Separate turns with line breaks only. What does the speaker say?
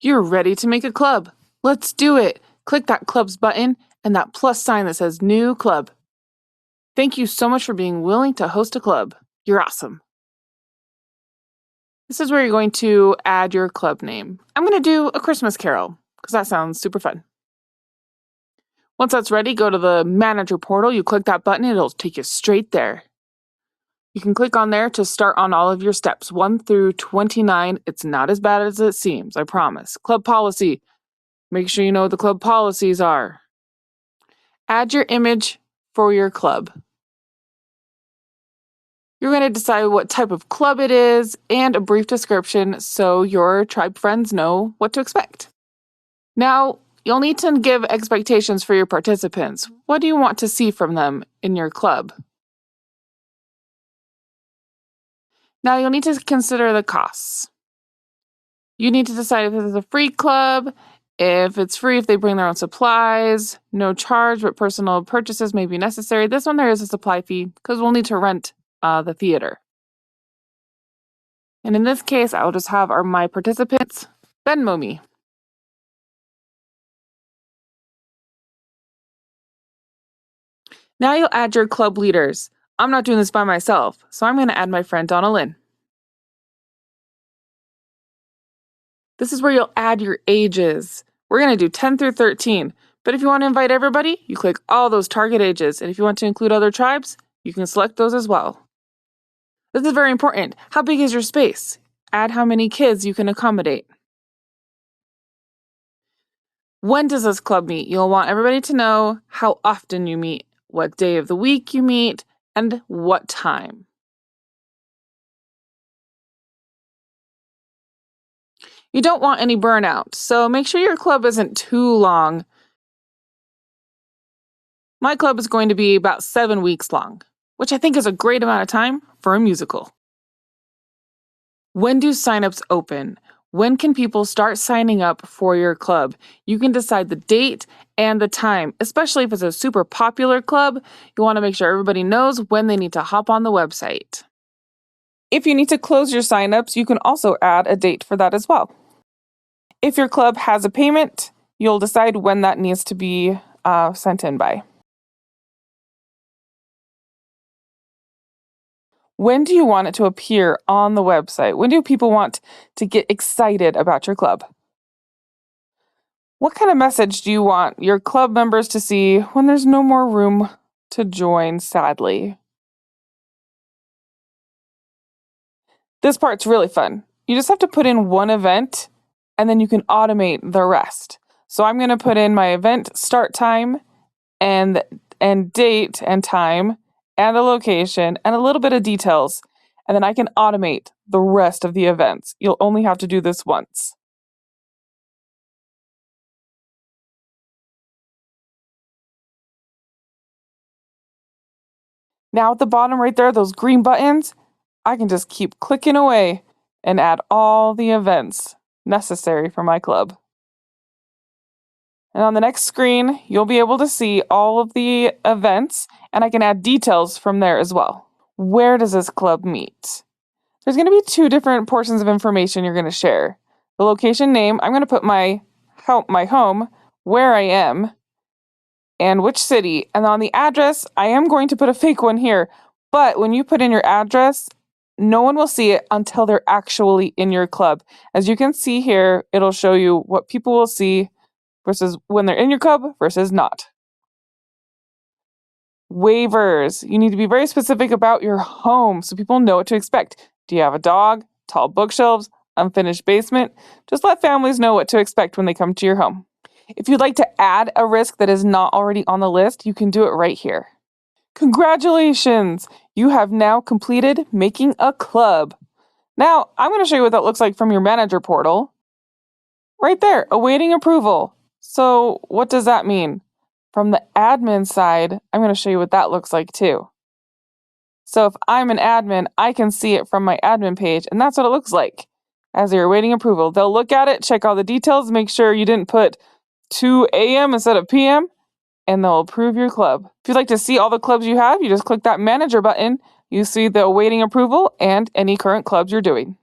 You're ready to make a club. Let's do it. Click that clubs button and that plus sign that says new club. Thank you so much for being willing to host a club. You're awesome. This is where you're going to add your club name. I'm going to do a Christmas Carol because that sounds super fun. Once that's ready, go to the manager portal. You click that button, it'll take you straight there. You can click on there to start on all of your steps, 1 through 29. It's not as bad as it seems, I promise. Club policy. Make sure you know what the club policies are. Add your image for your club. You're going to decide what type of club it is and a brief description so your tribe friends know what to expect. Now, you'll need to give expectations for your participants. What do you want to see from them in your club? Now, you'll need to consider the costs. You need to decide if this is a free club, if it's free if they bring their own supplies, no charge, but personal purchases may be necessary. This one, there is a supply fee because we'll need to rent the theater. And in this case, I'll just have my participants Venmo me. Now you'll add your club leaders. I'm not doing this by myself, so I'm going to add my friend Donna Lynn. This is where you'll add your ages. We're going to do 10 through 13, but if you want to invite everybody, you click all those target ages, and if you want to include other tribes, you can select those as well. This is very important. How big is your space? Add how many kids you can accommodate. When does this club meet? You'll want everybody to know how often you meet, what day of the week you meet, and what time. You don't want any burnout, so make sure your club isn't too long. My club is going to be about 7 weeks long, which I think is a great amount of time for a musical. When do signups open? When can people start signing up for your club? You can decide the date and the time, especially if it's a super popular club. You want to make sure everybody knows when they need to hop on the website. If you need to close your signups, you can also add a date for that as well. If your club has a payment, you'll decide when that needs to be sent in by. When do you want it to appear on the website? When do people want to get excited about your club? What kind of message do you want your club members to see when there's no more room to join, sadly? This part's really fun. You just have to put in one event, and then you can automate the rest. So I'm going to put in my event start time and date and time and the location and a little bit of details, and then I can automate the rest of the events. You'll only have to do this once. Now at the bottom right there, those green buttons, I can just keep clicking away and add all the events necessary for my club. And on the next screen, you'll be able to see all of the events, and I can add details from there as well. Where does this club meet? There's going to be 2 different portions of information you're going to share. The location name, I'm going to put my home, where I am, and which city. And on the address, I am going to put a fake one here. But when you put in your address, no one will see it until they're actually in your club. As you can see here, it'll show you what people will see versus when they're in your club versus not. Waivers. You need to be very specific about your home so people know what to expect. Do you have a dog, tall bookshelves, unfinished basement? Just let families know what to expect when they come to your home. If you'd like to add a risk that is not already on the list, you can do it right here. Congratulations! You have now completed making a club. Now, I'm going to show you what that looks like from your manager portal. Right there, awaiting approval. So what does that mean? From the admin side, I'm going to show you what that looks like too. So if I'm an admin, I can see it from my admin page, and that's what it looks like as you're awaiting approval. They'll look at it, check all the details, make sure you didn't put 2 a.m. instead of p.m., and they'll approve your club. If you'd like to see all the clubs you have, you just click that manager button. You see the awaiting approval and any current clubs you're doing.